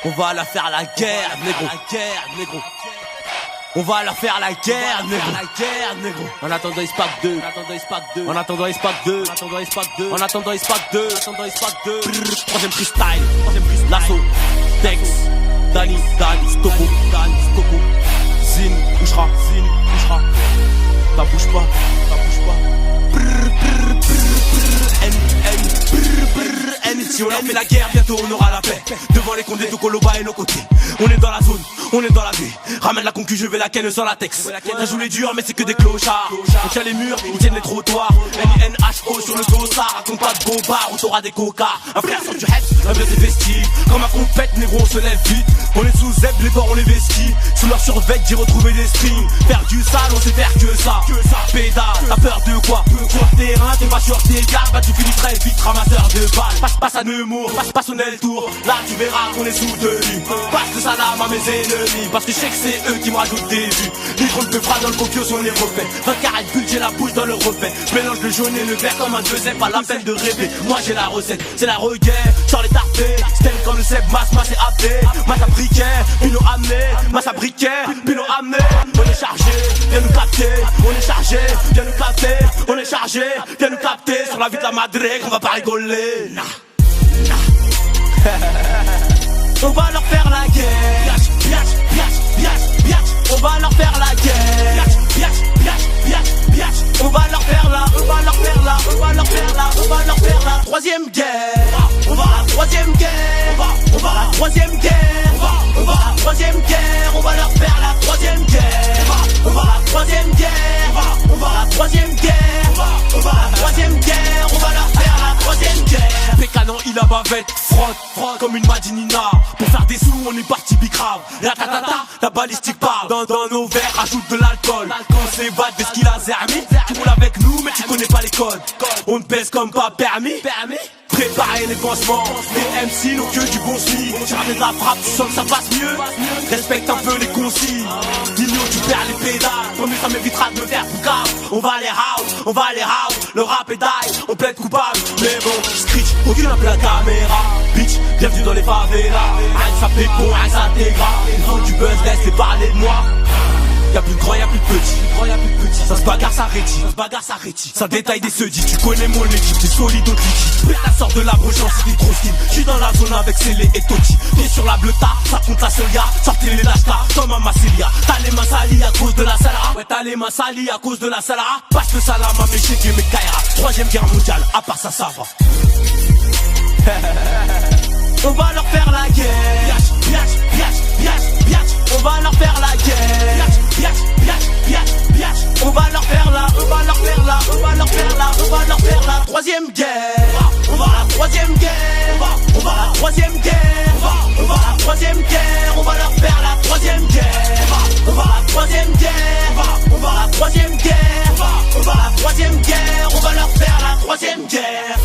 On va leur faire la guerre, négro. On va leur faire la guerre, négro. En attendant, il se pack 2. En attendant, il se pack 2. En attendant, il se pack 2. Troisième freestyle. Lasso. Dex. Dani. Stoko. Zin. Bouchera. Ça bouge pas. Si on leur fait la guerre, bientôt on aura la paix. Devant les condés de Koloba et nos côtés. On est dans la zone, on est dans la vie. Ramène la concu, je vais la ken sans latex. Ça joue les durs, mais c'est que des clochards. On tient les murs, ils tiennent les trottoirs. NINHO sur le dos, ça raconte pas de bombard ou t'auras des cocards. Un frère sur du heps, l'ambiance est festive. Comme un compète, négro, on se lève vite. On est sous zeb, les bords on les vestis. Sous leur survêt, j'ai retrouvé des strings. Faire du sale, on sait faire que ça. Pédale, t'as peur de quoi? Sur le terrain, t'es pas sur tes gardes. Bah tu finis très vite, ramasseur de balles. Passe à Nemours, passe au Nel Tour. Là tu verras qu'on est soutenu. Passe le salam à mes ennemis. Parce que je sais que c'est eux qui me rajoutent des vues. Les grandes de phrases dans le copios on les refait. 20 carrés de bulle, j'ai la bouche dans le refait. Je mélange le jaune et le vert comme un deuxième. Pas la peine de rêver, moi j'ai la recette. C'est la reguerre, sors les tarpés. Stem comme le Seb, masse et AP. Masse à briquet, Pino amené. Masse à briquet, Pino amené. On est chargé, viens nous capter. On est chargé, viens nous capter. On est chargé, viens nous capter. Sur la vie de la madrègue, on va pas rigoler. On va leur faire la guerre. On va leur faire la guerre. On va leur faire la troisième guerre. On va la troisième guerre. On va la troisième guerre. On va la troisième guerre. On va leur faire la troisième guerre. On va la troisième guerre. On va la troisième guerre. On va la troisième guerre. On va leur faire la troisième guerre. Pécanon, il a bavette, frotte comme une madinina. Pour faire des sous, on est parti bicrave. La tatata, la balistique parle. Dans nos verres, rajoute de l'alcool. On s'évade de ce qu'il a zermi. Tu roules avec nous, mais tu connais pas les codes. On te baisse comme pas permis. Préparer les pansements. Les MC n'ont que du bon style. Tu ramènes la frappe, tu sens que ça passe mieux. Respecte un peu les consignes. Nino, tu perds les pédales. Tant mieux, ça m'évitera de me faire boucave. On va les house. Le rap est die, on plaide coupable. Mais bon, scritch, aucune un peu la caméra. Bitch, bienvenue dans les favelas. Rien que ça fait bon, rien que ça t'égra. Ils font du buzz, laisse-les parler de moi. Y'a plus de grand, y'a plus de petit. Ça se bagarre, ça rétit. Ça détaille des sedis. Tu connais mon équipe, t'es solide au liquide. Mais la sort de la brochance, c'est trop style. J'suis dans la zone avec Célé et Toti. Pieds sur la bleuta, ça compte la Celia. Sortez les lâchetas, comme un Massilia. T'as les mains salies à cause de la Salara. Ouais, t'as les mains salies à cause de la Salara. Passe le salam à mes chéquiers, mes Kaira. Troisième guerre mondiale, à part ça, ça va. On va leur faire la guerre. On va leur faire la guerre. On va leur faire la troisième guerre. On va la troisième guerre. On va la troisième guerre. On va la troisième guerre. On va leur faire la troisième guerre. On va la troisième guerre. On va la troisième guerre. On va la troisième guerre. On va leur faire la troisième guerre.